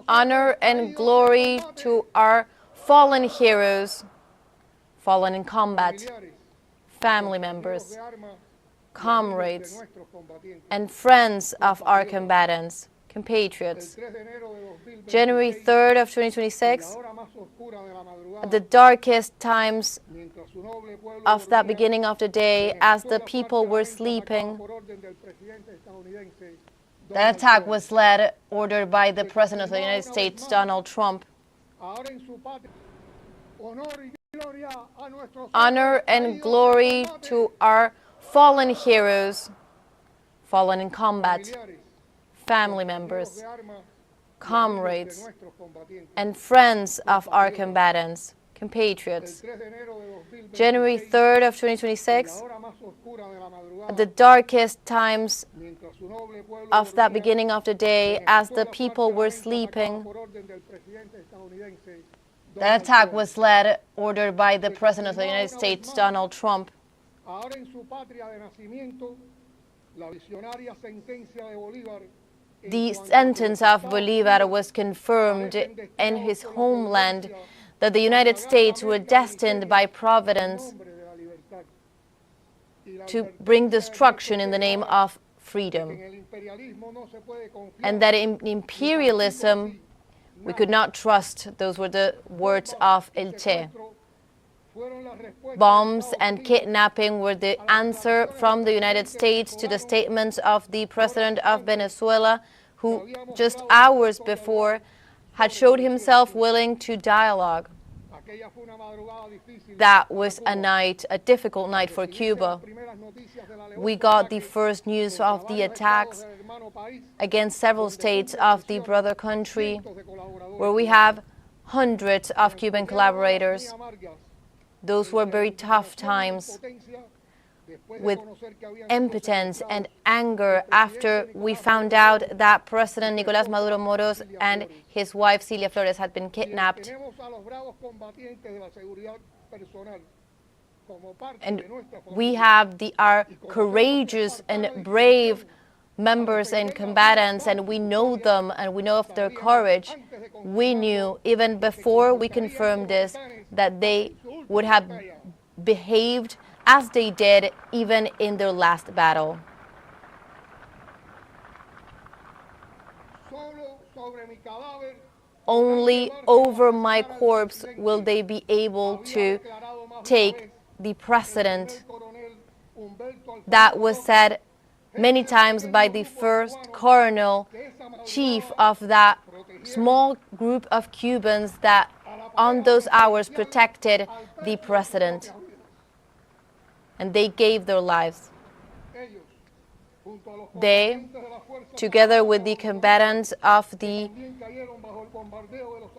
Honor and glory to our fallen heroes, fallen in combat, family members, comrades, and friends of our combatants, compatriots. January 3rd of 2026, at the darkest times of that beginning of the day, as the people were sleeping, that attack was ordered by the President of the United States, Donald Trump. Honor and glory to our fallen heroes, fallen in combat, family members, comrades, and friends of our combatants, compatriots. January 3rd of 2026, at the darkest times of that beginning of the day, as the people were sleeping, that attack was ordered by the President of the United States, Donald Trump. The sentence of Bolívar was confirmed in his homeland, that the United States were destined by Providence to bring destruction in the name of freedom, and that in imperialism we could not trust. Those were the words of El Che. Bombs and kidnapping were the answer from the United States to the statements of the President of Venezuela, who just hours before had showed himself willing to dialogue. That was a difficult night for Cuba. We got the first news of the attacks against several states of the brother country, where we have hundreds of Cuban collaborators. Those were very tough times, with impotence and anger after we found out that President Nicolás Maduro Moros and his wife Cilia Flores had been kidnapped. And we have our courageous and brave members and combatants, and we know them and we know of their courage. We knew, even before we confirmed this, that they would have behaved as they did even in their last battle. Only over my corpse will they be able to take the precedent that was said many times by the first colonel chief of that small group of Cubans that on those hours protected the president. And they gave their lives. They, together with the combatants of the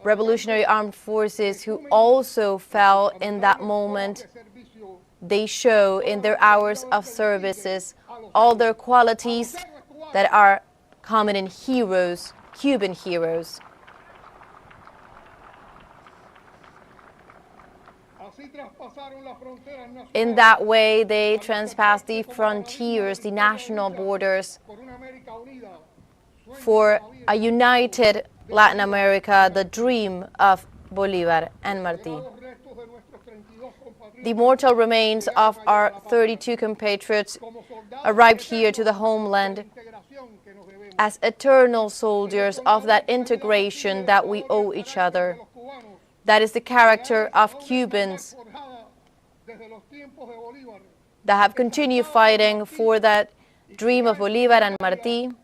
Revolutionary Armed Forces who also fell in that moment, they show in their hours of services all their qualities that are common in heroes, Cuban heroes. In that way, they transpassed the frontiers, the national borders, for a united Latin America, the dream of Bolívar and Martí. The mortal remains of our 32 compatriots arrived here to the homeland as eternal soldiers of that integration that we owe each other. That is the character of Cubans that have continued fighting for that dream of Bolívar and Martí,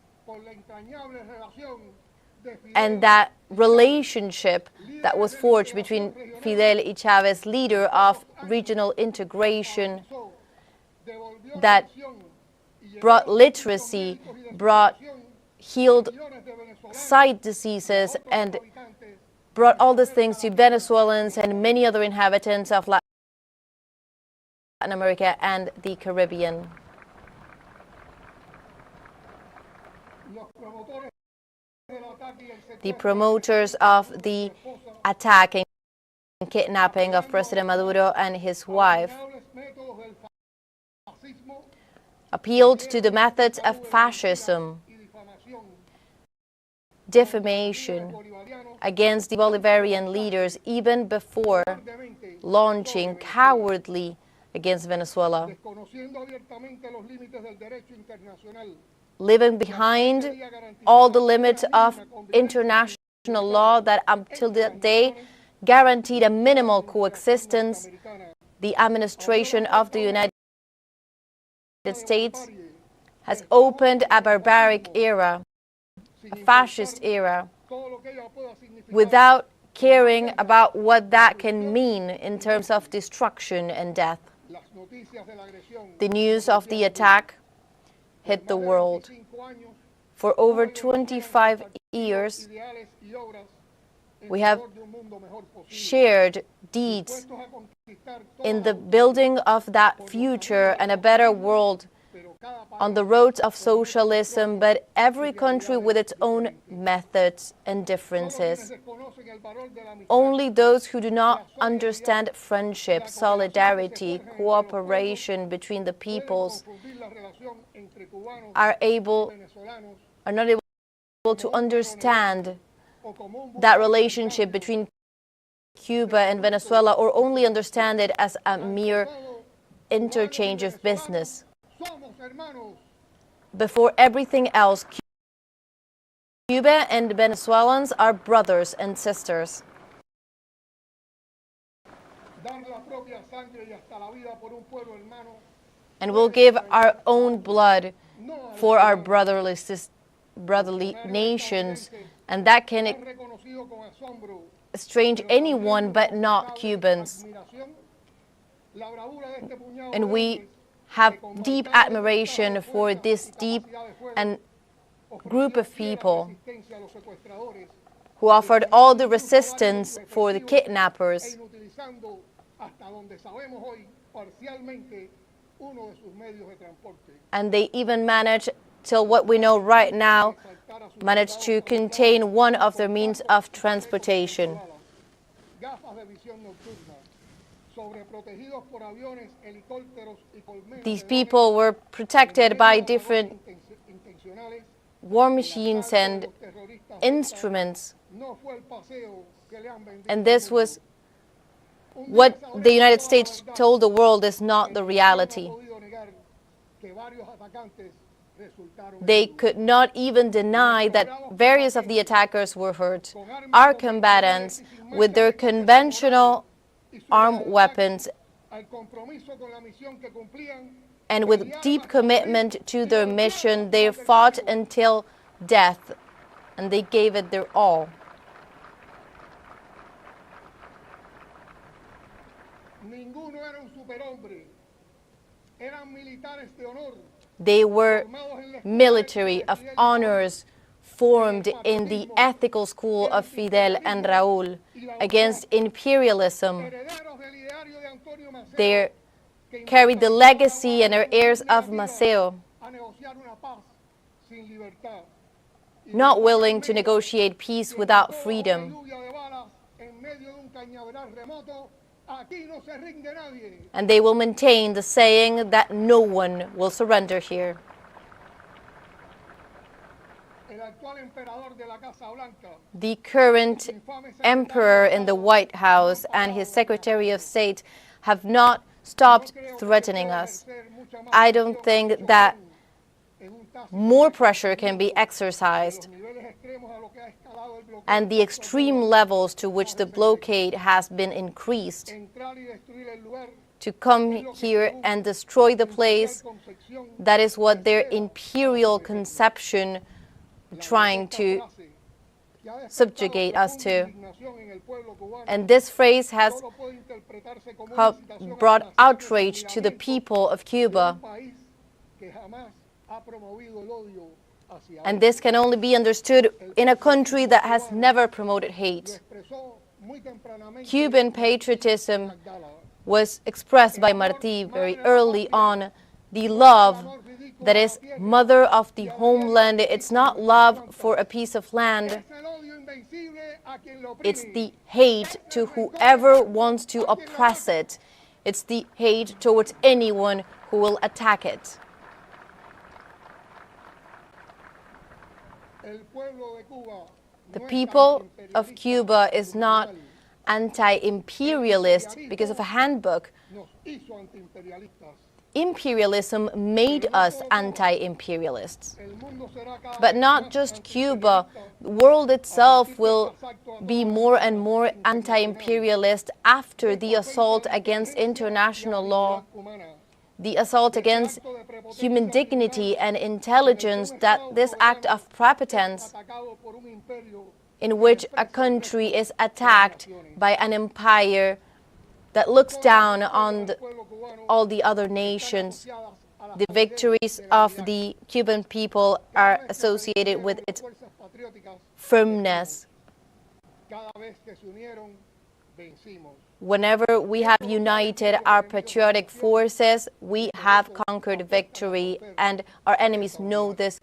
and that relationship that was forged between Fidel y Chávez, leader of regional integration, that brought literacy, healed sight diseases, and brought all these things to Venezuelans and many other inhabitants of Latin America and the Caribbean. The promoters of the attack and kidnapping of President Maduro and his wife appealed to the methods of fascism defamation against the Bolivarian leaders even before launching cowardly against Venezuela, leaving behind all the limits of international law that until that day guaranteed a minimal coexistence. The administration of the United States has opened a barbaric era, a fascist era, without caring about what that can mean in terms of destruction and death. The news of the attack hit the world. For over 25 years, we have shared deeds in the building of that future and a better world on the roads of socialism, but every country with its own methods and differences. Only those who do not understand friendship, solidarity, cooperation between the peoples are not able to understand that relationship between Cuba and Venezuela, or only understand it as a mere interchange of business. Before everything else, Cuba and Venezuelans are brothers and sisters. And we'll give our own blood for our brotherly nations, and that can estrange anyone but not Cubans. And we have deep admiration for this deep and group of people who offered all the resistance for the kidnappers, and they even managed, till what we know right now, managed to contain one of their means of transportation. These people were protected by different war machines and instruments, and this was what the United States told the world is not the reality. They could not even deny that various of the attackers were hurt. Our combatants, with their conventional armed weapons and with deep commitment to their mission, they fought until death, and they gave it their all. They were military of honors formed in the ethical school of Fidel and Raúl against imperialism. They carried the legacy and are heirs of Maceo, not willing to negotiate peace without freedom. And they will maintain the saying that no one will surrender here. The current emperor in the White House and his Secretary of State have not stopped threatening us. I don't think that more pressure can be exercised, and the extreme levels to which the blockade has been increased to come here and destroy the place, that is what their imperial conception trying to subjugate us to. And this phrase has brought outrage to the people of Cuba. And this can only be understood in a country that has never promoted hate. Cuban patriotism was expressed by Martí very early on. The love that is mother of the homeland, it's not love for a piece of land. It's the hate to whoever wants to oppress it. It's the hate towards anyone who will attack it. The people of Cuba is not anti-imperialist because of a handbook. Imperialism made us anti-imperialists. But not just Cuba. The world itself will be more and more anti-imperialist after the assault against international law, the assault against human dignity and intelligence, that this act of prepotence in which a country is attacked by an empire that looks down on all the other nations. The victories of the Cuban people are associated with its firmness. Whenever we have united our patriotic forces, we have conquered victory, and our enemies know this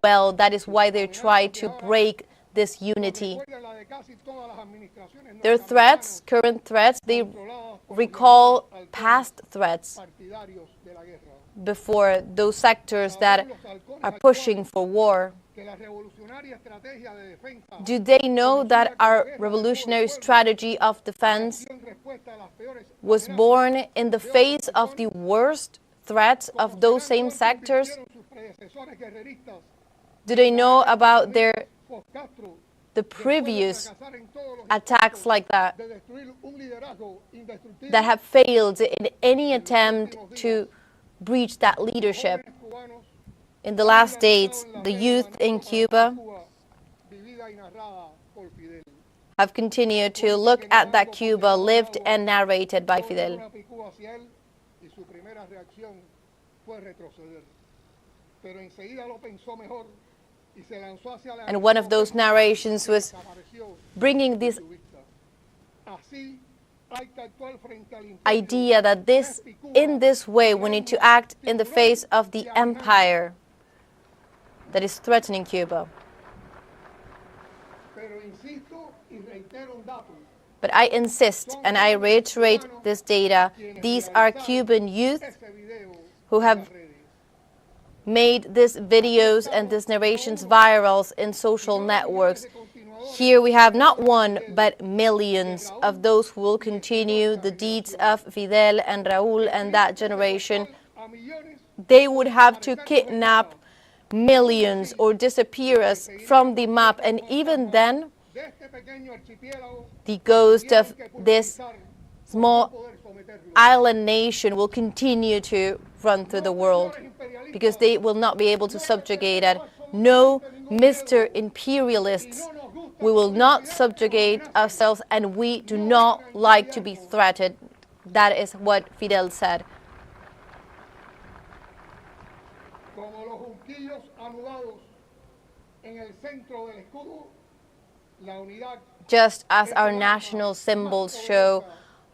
well. That is why they try to break this unity. Their threats, current threats, they recall past threats before those sectors that are pushing for war. Do they know that our revolutionary strategy of defense was born in the face of the worst threats of those same sectors? Do they know about the previous attacks like that have failed in any attempt to breach that leadership? In the last days, the youth in Cuba have continued to look at that Cuba lived and narrated by Fidel. And one of those narrations was bringing this idea that in this way we need to act in the face of the empire that is threatening Cuba. But I insist and I reiterate this data. These are Cuban youth who have made these videos and these narrations viral in social networks. Here we have not one, but millions of those who will continue the deeds of Fidel and Raúl and that generation. They would have to kidnap millions or disappear us from the map, and even then, the ghost of this small island nation will continue to run through the world because they will not be able to subjugate it. No, Mr. Imperialists, we will not subjugate ourselves, and we do not like to be threatened. That is what Fidel said. Just as our national symbols show,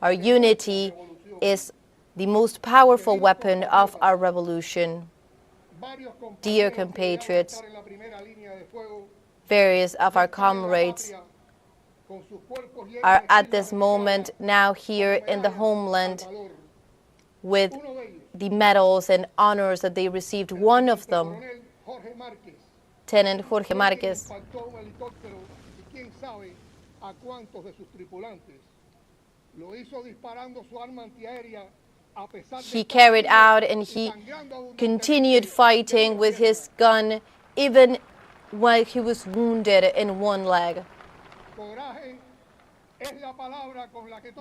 our unity is the most powerful weapon of our revolution. Dear compatriots, various of our comrades are at this moment now here in the homeland with the medals and honors that they received. One of them, Lieutenant Jorge Márquez, he carried out and he continued fighting with his gun even while he was wounded in one leg.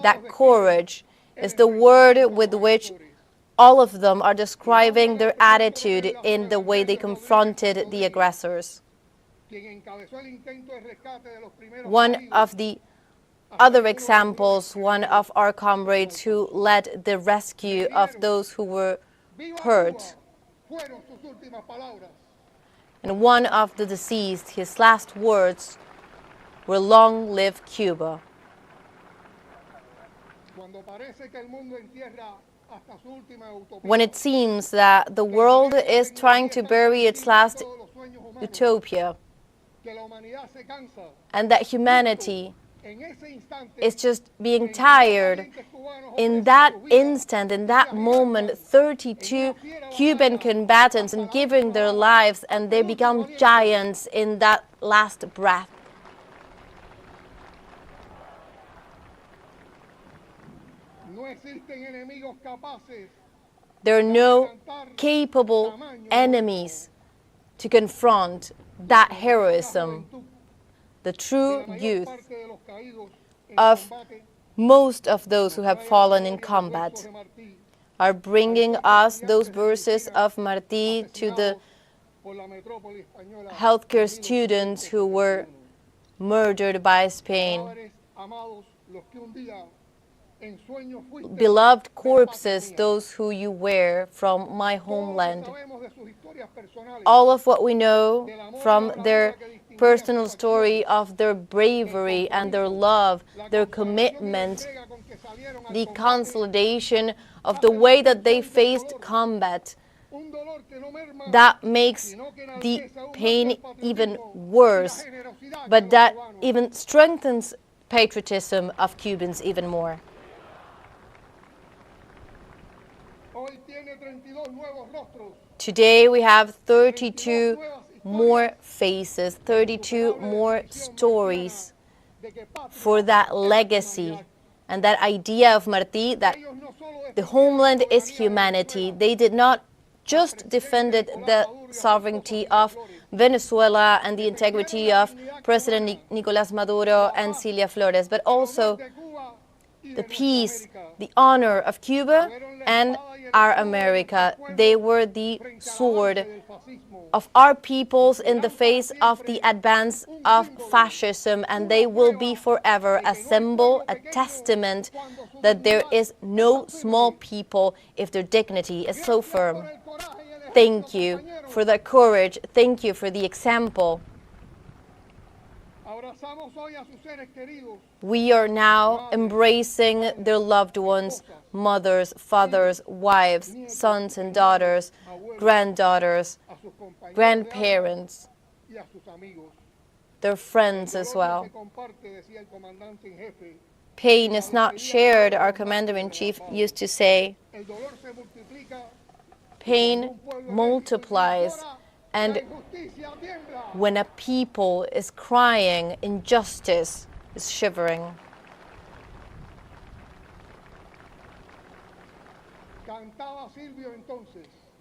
That courage is the word with which all of them are describing their attitude in the way they confronted the aggressors. One of the other examples, one of our comrades who led the rescue of those who were hurt. And one of the deceased, his last words were, "Long live Cuba." When it seems that the world is trying to bury its last utopia, and that humanity is just being tired, in that instant, in that moment, 32 Cuban combatants and giving their lives, and they become giants in that last breath. There are no capable enemies to confront that heroism. The true youth of most of those who have fallen in combat are bringing us those verses of Martí to the healthcare students who were murdered by Spain. Beloved corpses, those who you were from my homeland. All of what we know from their personal story of their bravery and their love, their commitment, the consolidation of the way that they faced combat, that makes the pain even worse, but that even strengthens patriotism of Cubans even more. Today we have 32 more faces, 32 more stories for that legacy and that idea of Martí that the homeland is humanity. They did not just defend the sovereignty of Venezuela and the integrity of President Nicolás Maduro and Cilia Flores, but also the peace, the honor of Cuba and our America. They were the sword of our peoples in the face of the advance of fascism, and they will be forever a symbol, a testament that there is no small people if their dignity is so firm. Thank you for the courage. Thank you for the example. We are now embracing their loved ones, mothers, fathers, wives, sons and daughters, granddaughters, grandparents, their friends as well. Pain is not shared, our Commander-in-Chief used to say. Pain multiplies, and when a people is crying, injustice is shivering.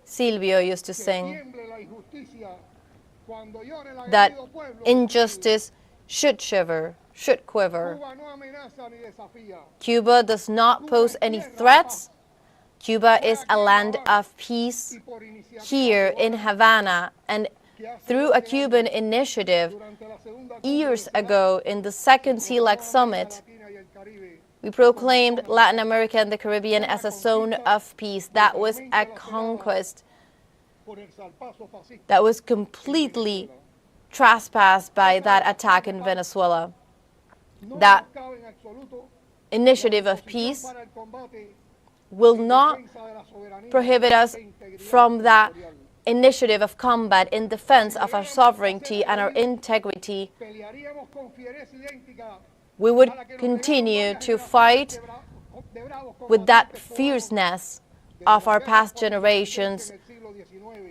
Silvio used to sing that injustice should shiver, should quiver. Cuba does not pose any threats. Cuba is a land of peace. Here in Havana, and through a Cuban initiative years ago in the second CELAC summit, we proclaimed Latin America and the Caribbean as a zone of peace. That was a conquest that was completely trespassed by that attack in Venezuela. That initiative of peace will not prohibit us from that initiative of combat in defense of our sovereignty and our integrity. We would continue to fight with that fierceness of our past generations.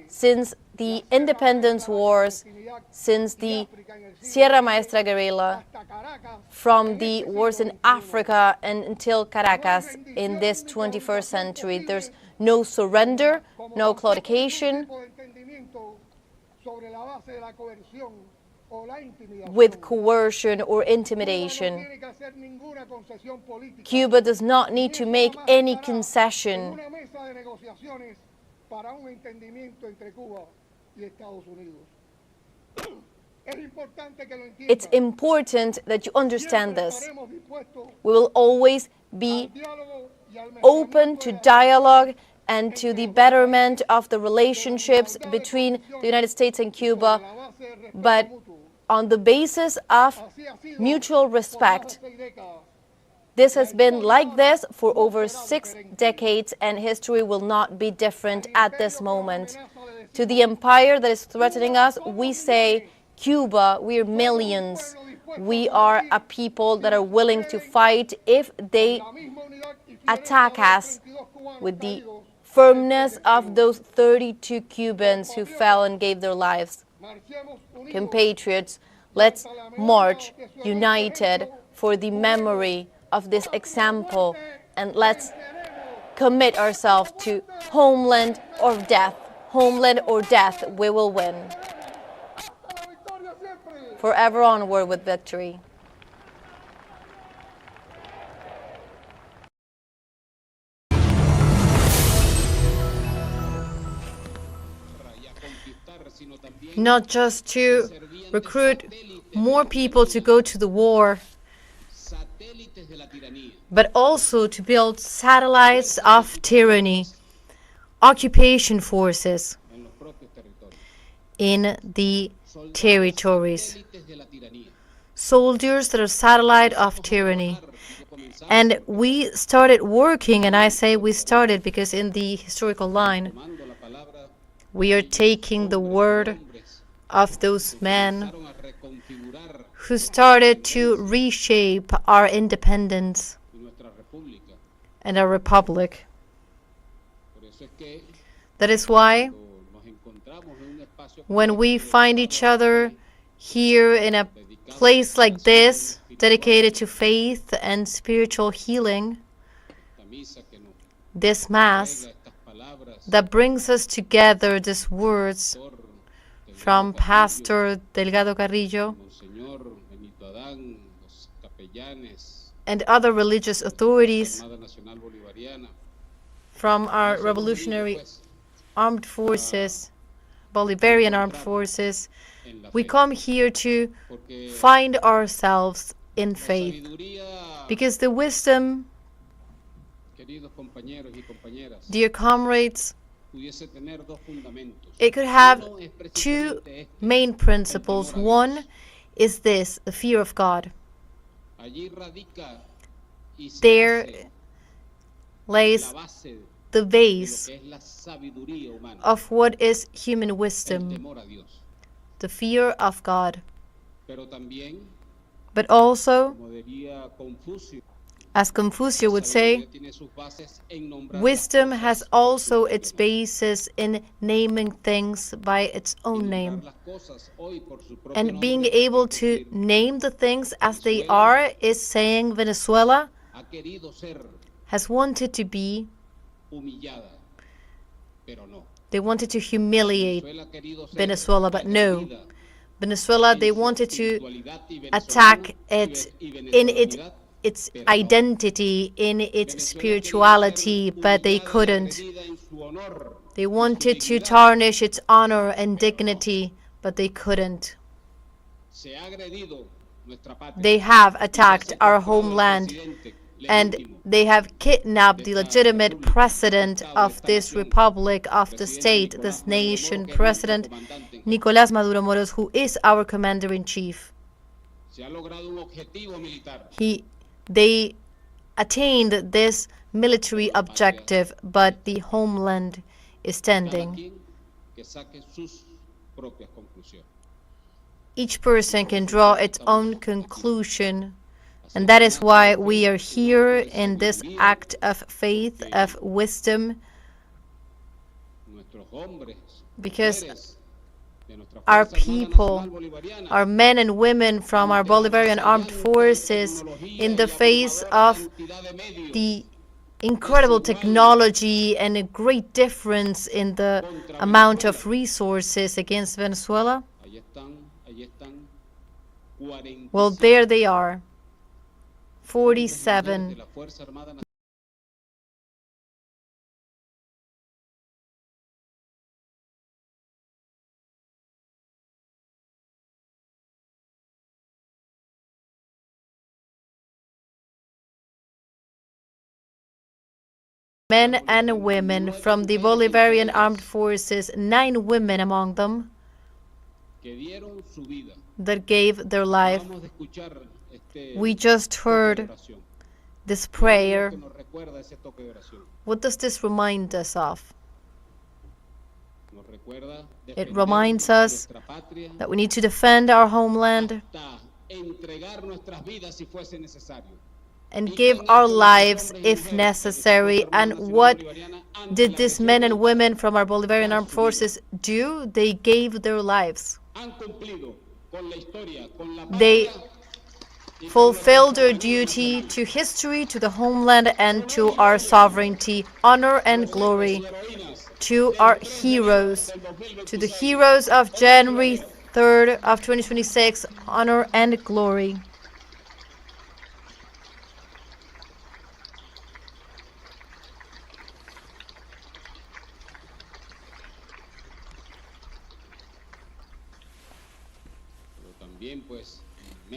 Since the independence wars, since the Sierra Maestra guerrilla, from the wars in Africa and until Caracas in this 21st century, there's no surrender, no claudication with coercion or intimidation. Cuba does not need to make any concession. It's important that you understand this. We will always be open to dialogue and to the betterment of the relationships between the United States and Cuba, but on the basis of mutual respect. This has been like this for over 6 decades, and history will not be different at this moment. To the empire that is threatening us, we say, Cuba, we're millions. We are a people that are willing to fight if they attack us with the firmness of those 32 Cubans who fell and gave their lives. Compatriots, let's march united for the memory of this example And let's commit ourselves to homeland or death. Homeland or death, we will win. Forever onward with victory. Not just to recruit more people to go to the war, but also to build satellites of tyranny, occupation forces in the territories. Soldiers that are satellite of tyranny. And we started working, and I say we started because in the historical line, we are taking the word of those men who started to reshape our independence and our republic. That is why when we find each other here in a place like this, dedicated to faith and spiritual healing, this Mass that brings us together, these words from Pastor Delgado Carrillo and other religious authorities from our revolutionary armed forces, Bolivarian armed forces. We come here to find ourselves in faith, because the wisdom, dear comrades, it could have two main principles. One is this, the fear of God. There lays the base of what is human wisdom, the fear of God. But also, as Confucius would say, wisdom has also its basis in naming things by its own name. And being able to name the things as they are is saying Venezuela has wanted to be, they wanted to humiliate Venezuela, but no. Venezuela, they wanted to attack it in its identity, in its spirituality, but they couldn't. They wanted to tarnish its honor and dignity, but they couldn't. They have attacked our homeland, and they have kidnapped the legitimate president of this republic, of the state, this nation, President Nicolás Maduro Moros, who is our commander-in-chief. They attained this military objective, but the homeland is standing. Each person can draw its own conclusion, and that is why we are here in this act of faith, of wisdom, because our people, our men and women from our Bolivarian armed forces, in the face of the incredible technology and a great difference in the amount of resources against Venezuela, well, there they are, 47 men and women from the Bolivarian armed forces, 9 women among them, that gave their life. We just heard this prayer. What does this remind us of? It reminds us that we need to defend our homeland and give our lives if necessary. And what did these men and women from our Bolivarian armed forces do? They gave their lives. fulfill their duty to history, to the homeland, and to our sovereignty. Honor and glory to our heroes, to the heroes of January 3rd of 2026. Honor and glory.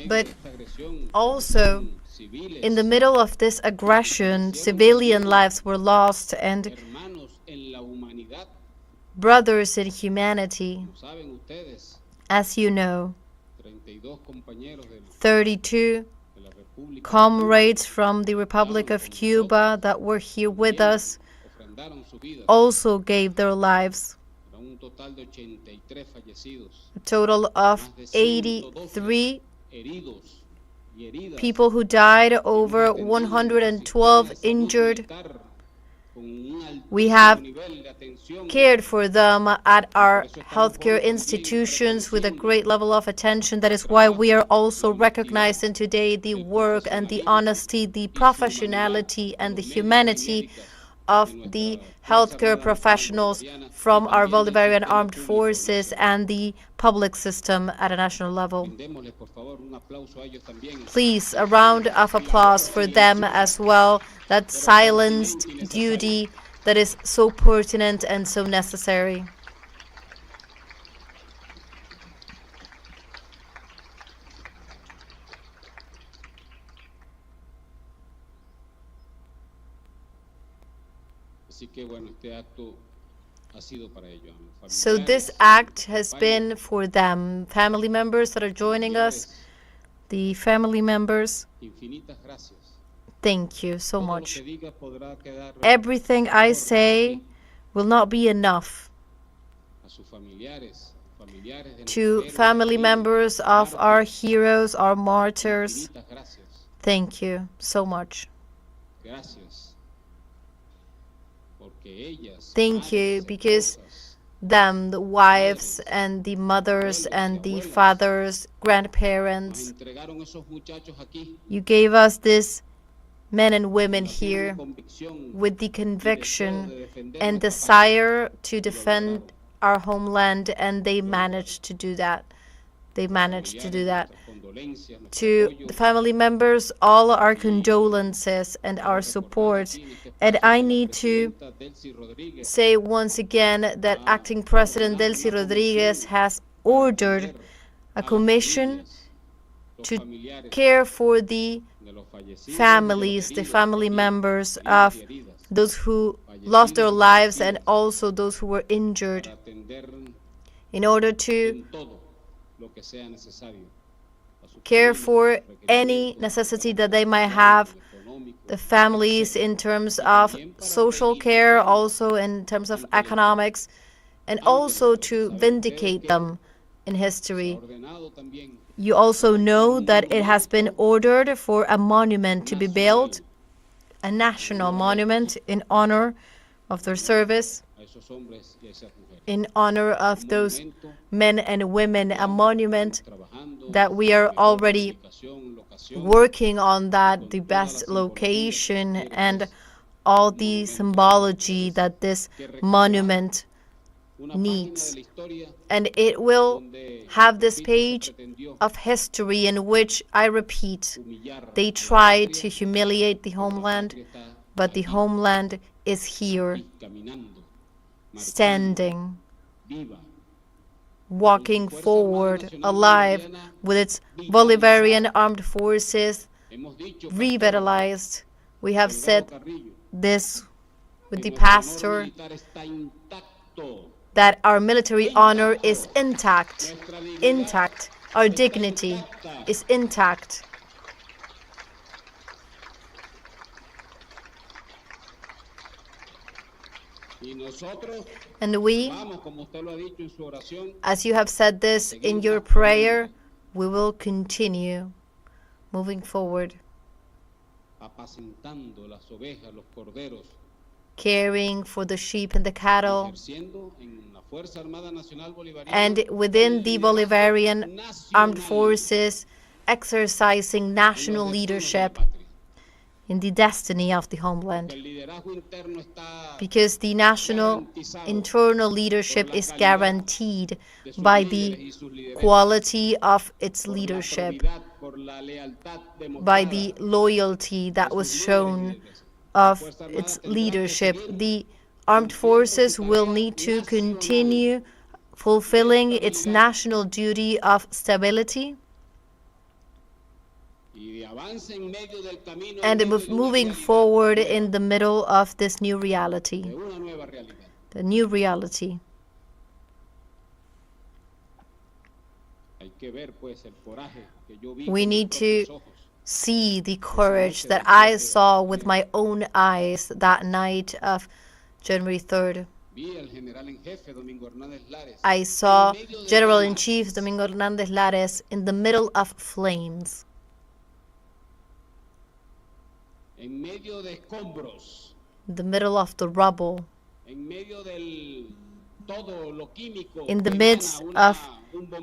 But also, in the middle of this aggression, civilian lives were lost, and brothers in humanity, as you know, 32 comrades from the Republic of Cuba that were here with us also gave their lives. A total of 83 people who died, over 112 injured. We have cared for them at our healthcare institutions with a great level of attention. That is why we are also recognizing today the work and the honesty, the professionality and the humanity of the healthcare professionals from our Bolivarian armed forces and the public system at a national level. Please, a round of applause for them as well, that silenced duty that is so pertinent and so necessary. So this act has been for them. Family members that are joining us, the family members, thank you so much. Everything I say will not be enough. To family members of our heroes, our martyrs, thank you so much. Thank you, because them, the wives and the mothers and the fathers, grandparents, you gave us this men and women here with the conviction and desire to defend our homeland, and they managed to do that. They managed to do that. To the family members, all our condolences and our support. And I need to say once again that Acting President Delcy Rodriguez has ordered a commission to care for the families, the family members of those who lost their lives and also those who were injured, in order to care for any necessity that they might have, the families in terms of social care, also in terms of economics, and also to vindicate them in history. You also know that it has been ordered for a monument to be built, a national monument in honor of their service, in honor of those men and women, a monument that we are already working on, that the best location and all the symbology that this monument needs. And it will have this page of history in which, I repeat, they tried to humiliate the homeland, but the homeland is here, standing, walking forward, alive, with its Bolivarian armed forces revitalized. We have said this with the pastor, that our military honor is intact, intact. Our dignity is intact. And we, as you have said this in your prayer, we will continue moving forward, caring for the sheep and the cattle, and within the Bolivarian armed forces, exercising national leadership in the destiny of the homeland, because the national internal leadership is guaranteed by the quality of its leadership, by the loyalty that was shown of its leadership. The armed forces will need to continue fulfilling its national duty of stability and moving forward in the middle of this new reality, the new reality. We need to see the courage that I saw with my own eyes that night of January 3rd. I saw General-in-Chief Domingo Hernández Lares in the middle of flames, in the middle of the rubble, in the midst of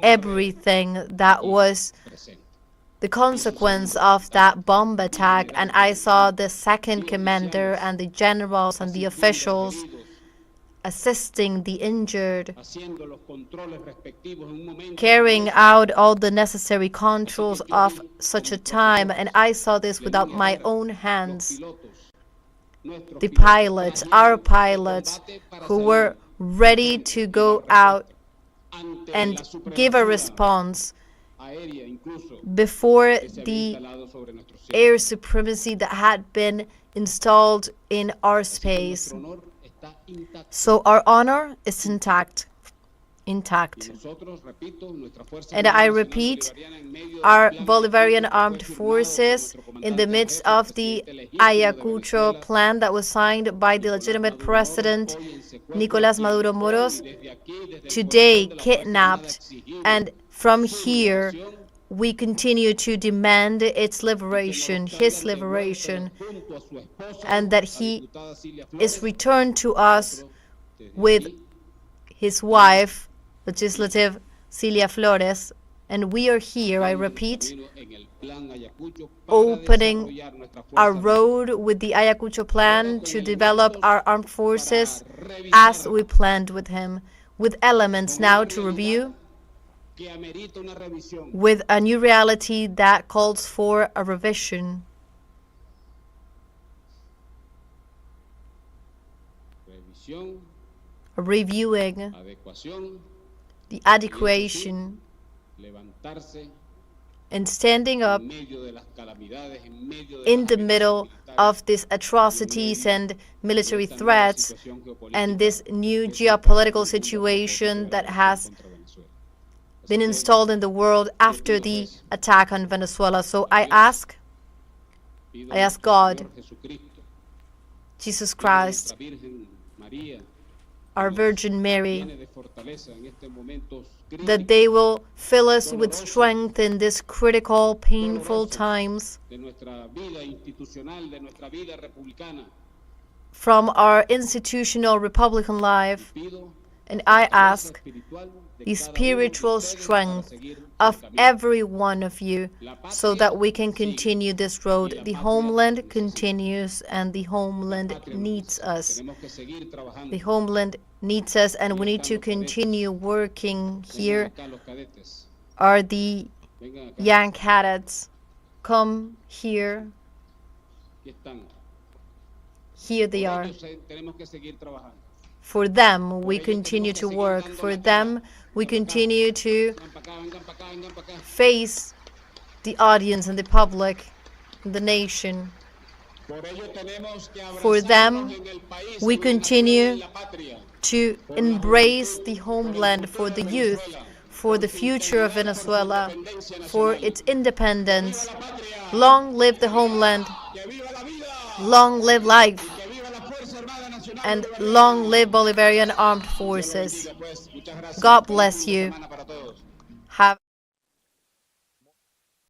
everything that was the consequence of that bomb attack. And I saw the second commander and the generals and the officials assisting the injured, carrying out all the necessary controls of such a time. And I saw this without my own hands. The pilots, our pilots, who were ready to go out and give a response before the air supremacy that had been installed in our space. So our honor is intact. And I repeat, our Bolivarian armed forces, in the midst of the Ayacucho plan that was signed by the legitimate president Nicolás Maduro Moros, today kidnapped, and from here we continue to demand its liberation, his liberation, and that he is returned to us with his wife, legislative Cilia Flores. And we are here, I repeat, opening our road with the Ayacucho plan to develop our armed forces as we planned with him, with elements now to review, with a new reality that calls for a revision. A reviewing, the adequation, and standing up in the middle of these atrocities and military threats and this new geopolitical situation that has been installed in the world after the attack on Venezuela. So I ask God, Jesus Christ, our Virgin Mary, that they will fill us with strength in these critical, painful times from our institutional Republican life. And I ask the spiritual strength of every one of you so that we can continue this road. The homeland continues, and the homeland needs us. The homeland needs us, and we need to continue working. Here are the young cadets. Come here. Here they are. For them, we continue to work. For them, we continue to face the audience and the public, and the nation. For them, we continue to embrace the homeland, for the youth, for the future of Venezuela, for its independence. Long live the homeland. Long live life. And long live Bolivarian armed forces. God bless you. Have